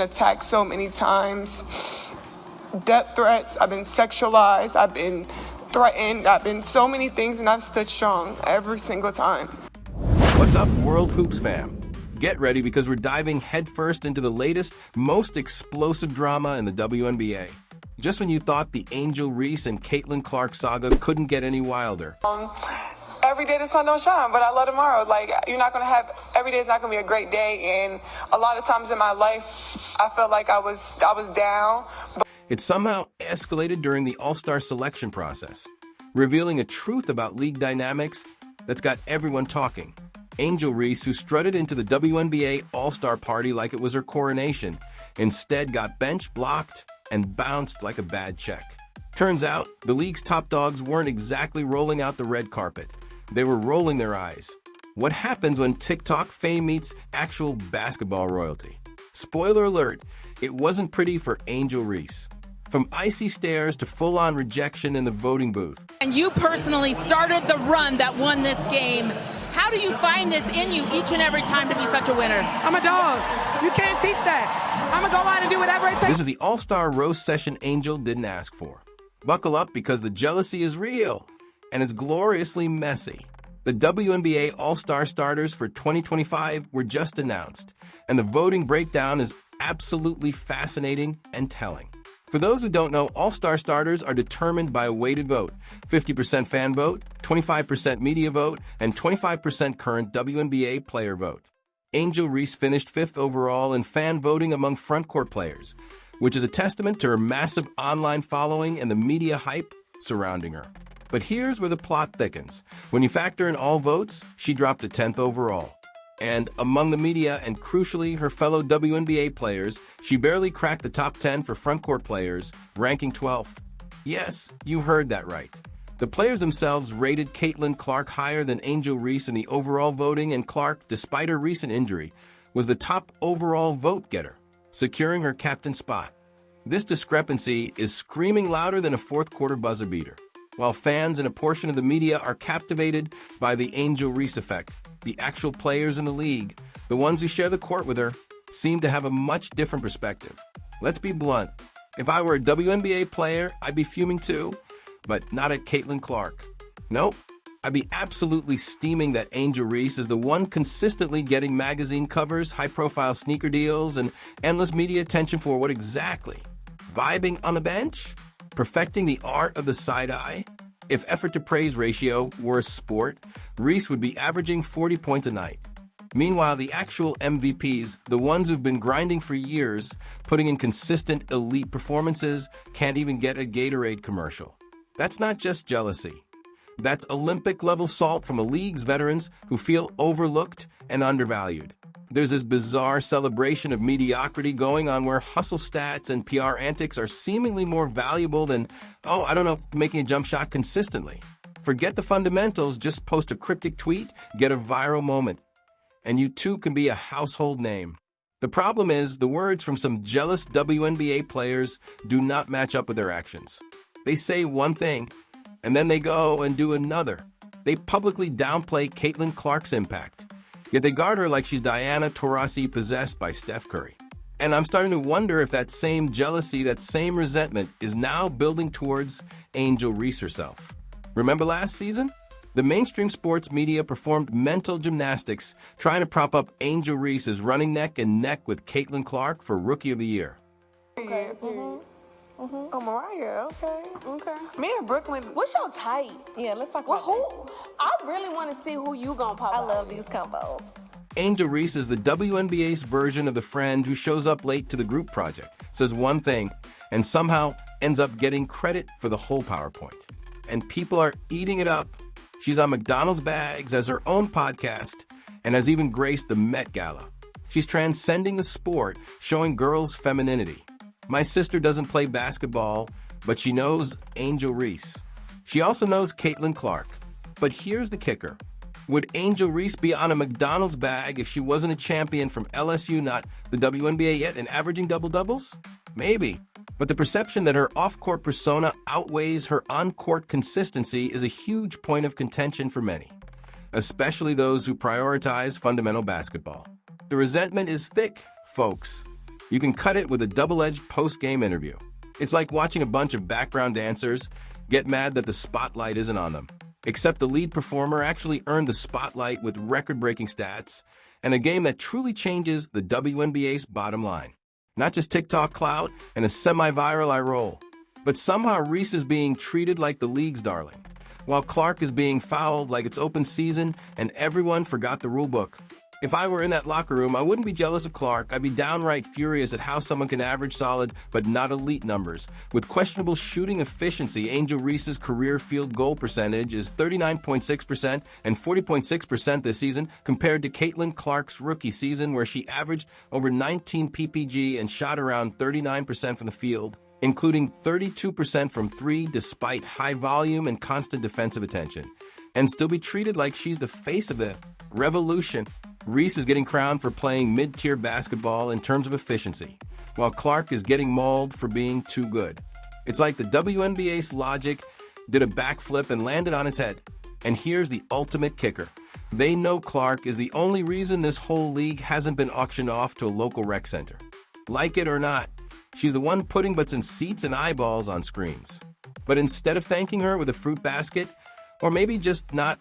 Attacked so many times, death threats, I've been sexualized, I've been threatened, I've been so many things, and I've stood strong every single time. What's up, World Hoops fam? Get ready because we're diving headfirst into the latest, most explosive drama in the WNBA. Just when you thought the Angel Reese and Caitlin Clark saga couldn't get any wilder. Every day the sun don't shine, but I love tomorrow. Like, every day is not going to be a great day. And a lot of times in my life, I felt like I was down. It somehow escalated during the AllStar selection process, revealing a truth about league dynamics that's got everyone talking. Angel Reese, who strutted into the WNBA All-Star party like it was her coronation, instead got bench blocked and bounced like a bad check. Turns out, the league's top dogs weren't exactly rolling out the red carpet. They were rolling their eyes. What happens when TikTok fame meets actual basketball royalty? Spoiler alert, it wasn't pretty for Angel Reese. From icy stares to full-on rejection in the voting booth. And you personally started the run that won this game. How do you find this in you each and every time to be such a winner? I'm a dog. You can't teach that. I'm going to go out and do whatever it takes. This is the AllStar Roast session Angel didn't ask for. Buckle up because the jealousy is real, and it's gloriously messy. The WNBA All-Star starters for 2025 were just announced, and the voting breakdown is absolutely fascinating and telling. For those who don't know, All-Star starters are determined by a weighted vote, 50% fan vote, 25% media vote, and 25% current WNBA player vote. Angel Reese finished 5th overall in fan voting among frontcourt players, which is a testament to her massive online following and the media hype surrounding her. But here's where the plot thickens. When you factor in all votes, she dropped to 10th overall. And among the media and crucially her fellow WNBA players, she barely cracked the top 10 for frontcourt players, ranking 12th. Yes, you heard that right. The players themselves rated Caitlin Clark higher than Angel Reese in the overall voting, and Clark, despite her recent injury, was the top overall vote getter, securing her captain spot. This discrepancy is screaming louder than a fourth quarter buzzer beater. While fans and a portion of the media are captivated by the Angel Reese effect, the actual players in the league, the ones who share the court with her, seem to have a much different perspective. Let's be blunt. If I were a WNBA player, I'd be fuming too, but not at Caitlin Clark. Nope. I'd be absolutely steaming that Angel Reese is the one consistently getting magazine covers, high-profile sneaker deals, and endless media attention for what exactly? Vibing on the bench? Perfecting the art of the side-eye? If effort-to-praise ratio were a sport, Reese would be averaging 40 points a night. Meanwhile, the actual MVPs, the ones who've been grinding for years, putting in consistent elite performances, can't even get a Gatorade commercial. That's not just jealousy. That's Olympic-level salt from a league's veterans who feel overlooked and undervalued. There's this bizarre celebration of mediocrity going on where hustle stats and PR antics are seemingly more valuable than, making a jump shot consistently. Forget the fundamentals, just post a cryptic tweet, get a viral moment, and you too can be a household name. The problem is, the words from some jealous WNBA players do not match up with their actions. They say one thing, and then they go and do another. They publicly downplay Caitlin Clark's impact. Yet they guard her like she's Diana Taurasi possessed by Steph Curry. And I'm starting to wonder if that same jealousy, that same resentment is now building towards Angel Reese herself. Remember last season? The mainstream sports media performed mental gymnastics trying to prop up Angel Reese as running neck and neck with Caitlin Clark for Rookie of the Year. Okay. Oh, Mariah. Okay. Me and Brooklyn. What's your type? Yeah, let's talk Well, about that. I really want to see who you gonna pop I out love with. these combos. Angel Reese is the WNBA's version of the friend who shows up late to the group project, says one thing, and somehow ends up getting credit for the whole PowerPoint. And people are eating it up. She's on McDonald's bags, has her own podcast, and has even graced the Met Gala. She's transcending the sport, showing girls' femininity. My sister doesn't play basketball, but she knows Angel Reese. She also knows Caitlin Clark. But here's the kicker. Would Angel Reese be on a McDonald's bag if she wasn't a champion from LSU, not the WNBA yet, and averaging double-doubles? Maybe. But the perception that her off-court persona outweighs her on-court consistency is a huge point of contention for many, especially those who prioritize fundamental basketball. The resentment is thick, folks. You can cut it with a double-edged post-game interview. It's like watching a bunch of background dancers get mad that the spotlight isn't on them. Except the lead performer actually earned the spotlight with record-breaking stats and a game that truly changes the WNBA's bottom line. Not just TikTok clout and a semi-viral eye roll, but somehow Reese is being treated like the league's darling, while Clark is being fouled like it's open season and everyone forgot the rule book. If I were in that locker room, I wouldn't be jealous of Clark. I'd be downright furious at how someone can average solid but not elite numbers. With questionable shooting efficiency, Angel Reese's career field goal percentage is 39.6% and 40.6% this season, compared to Caitlin Clark's rookie season where she averaged over 19 PPG and shot around 39% from the field, including 32% from three despite high volume and constant defensive attention, and still be treated like she's the face of the revolution. Reese is getting crowned for playing mid-tier basketball in terms of efficiency, while Clark is getting mauled for being too good. It's like the WNBA's logic did a backflip and landed on his head. And here's the ultimate kicker. They know Clark is the only reason this whole league hasn't been auctioned off to a local rec center. Like it or not, she's the one putting butts in seats and eyeballs on screens. But instead of thanking her with a fruit basket, or maybe just not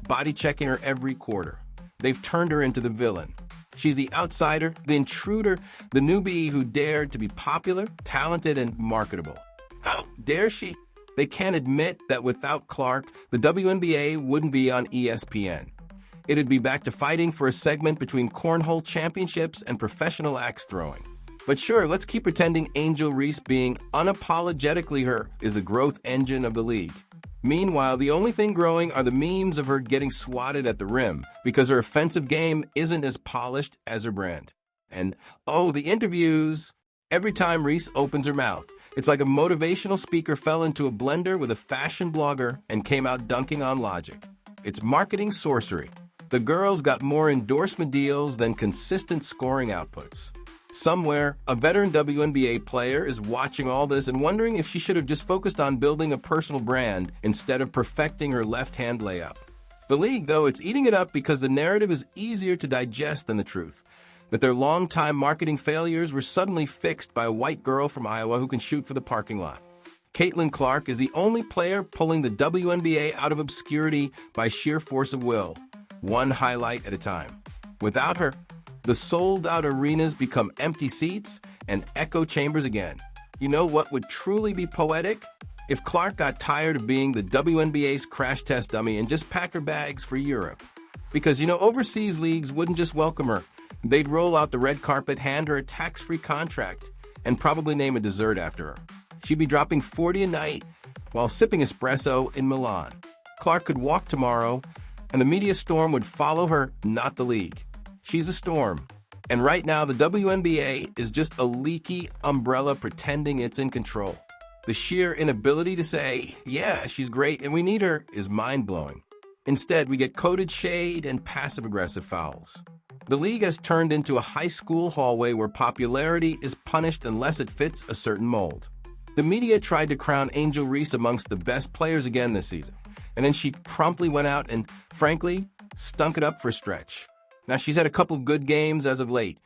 body-checking her every quarter, they've turned her into the villain. She's the outsider, the intruder, the newbie who dared to be popular, talented, and marketable. How dare she? They can't admit that without Clark, the WNBA wouldn't be on ESPN. It'd be back to fighting for a segment between cornhole championships and professional axe throwing. But sure, let's keep pretending Angel Reese being unapologetically her is the growth engine of the league. Meanwhile, the only thing growing are the memes of her getting swatted at the rim because her offensive game isn't as polished as her brand. And, oh, the interviews. Every time Reese opens her mouth, it's like a motivational speaker fell into a blender with a fashion blogger and came out dunking on logic. It's marketing sorcery. The girl's got more endorsement deals than consistent scoring outputs. Somewhere, a veteran WNBA player is watching all this and wondering if she should have just focused on building a personal brand instead of perfecting her left-hand layup. The league, though, it's eating it up because the narrative is easier to digest than the truth, that their long-time marketing failures were suddenly fixed by a white girl from Iowa who can shoot for the parking lot. Caitlin Clark is the only player pulling the WNBA out of obscurity by sheer force of will, one highlight at a time. Without her, the sold-out arenas become empty seats and echo chambers again. You know what would truly be poetic? If Clark got tired of being the WNBA's crash test dummy and just packed her bags for Europe. Because, overseas leagues wouldn't just welcome her. They'd roll out the red carpet, hand her a tax-free contract, and probably name a dessert after her. She'd be dropping 40 a night while sipping espresso in Milan. Clark could walk tomorrow, and the media storm would follow her, not the league. She's a storm. And right now, the WNBA is just a leaky umbrella pretending it's in control. The sheer inability to say, yeah, she's great and we need her, is mind-blowing. Instead, we get coded shade and passive-aggressive fouls. The league has turned into a high school hallway where popularity is punished unless it fits a certain mold. The media tried to crown Angel Reese amongst the best players again this season, and then she promptly went out and, frankly, stunk it up for a stretch. Now, she's had a couple good games as of late,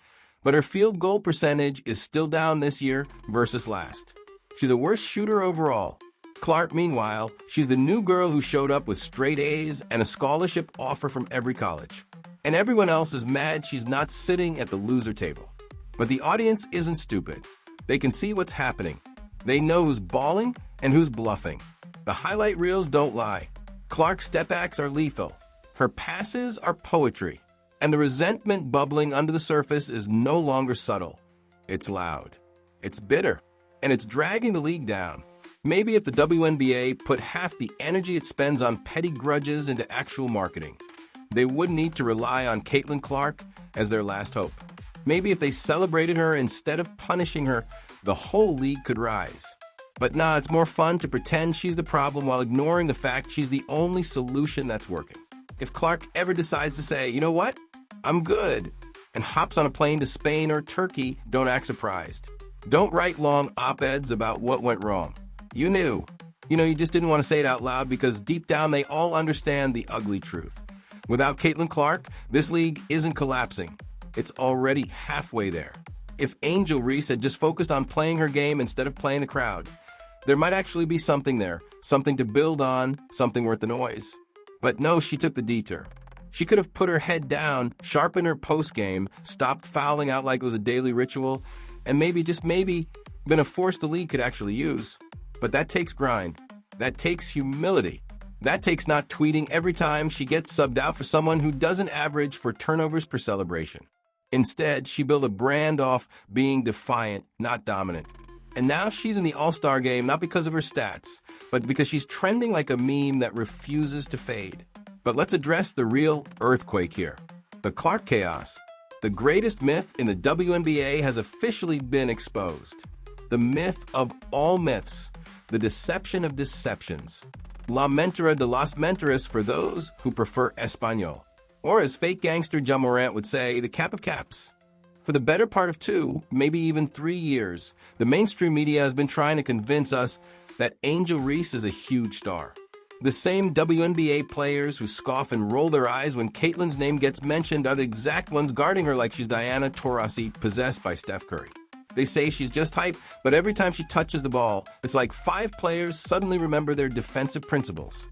but her field goal percentage is still down this year versus last. She's a worse shooter overall. Clark, meanwhile, she's the new girl who showed up with straight A's and a scholarship offer from every college. And everyone else is mad she's not sitting at the loser table. But the audience isn't stupid. They can see what's happening. They know who's balling and who's bluffing. The highlight reels don't lie. Clark's step-backs are lethal. Her passes are poetry. And the resentment bubbling under the surface is no longer subtle. It's loud. It's bitter. And it's dragging the league down. Maybe if the WNBA put half the energy it spends on petty grudges into actual marketing, they wouldn't need to rely on Caitlin Clark as their last hope. Maybe if they celebrated her instead of punishing her, the whole league could rise. But nah, it's more fun to pretend she's the problem while ignoring the fact she's the only solution that's working. If Clark ever decides to say, you know what? I'm good, and hops on a plane to Spain or Turkey, don't act surprised. Don't write long op-eds about what went wrong. You knew. You just didn't want to say it out loud because deep down they all understand the ugly truth. Without Caitlin Clark, this league isn't collapsing. It's already halfway there. If Angel Reese had just focused on playing her game instead of playing the crowd, there might actually be something there, something to build on, something worth the noise. But no, she took the detour. She could have put her head down, sharpened her post-game, stopped fouling out like it was a daily ritual, and maybe, just maybe, been a force the league could actually use. But that takes grind. That takes humility. That takes not tweeting every time she gets subbed out for someone who doesn't average for turnovers per celebration. Instead, she built a brand off being defiant, not dominant. And now she's in the All-Star game not because of her stats, but because she's trending like a meme that refuses to fade. But let's address the real earthquake here. The Clark chaos. The greatest myth in the WNBA has officially been exposed. The myth of all myths. The deception of deceptions. La mentira de las mentiras for those who prefer Espanol. Or as fake gangster John Morant would say, the cap of caps. For the better part of 2, maybe even 3 years, the mainstream media has been trying to convince us that Angel Reese is a huge star. The same WNBA players who scoff and roll their eyes when Caitlyn's name gets mentioned are the exact ones guarding her like she's Diana Taurasi possessed by Steph Curry. They say she's just hype, but every time she touches the ball, it's like 5 players suddenly remember their defensive principles.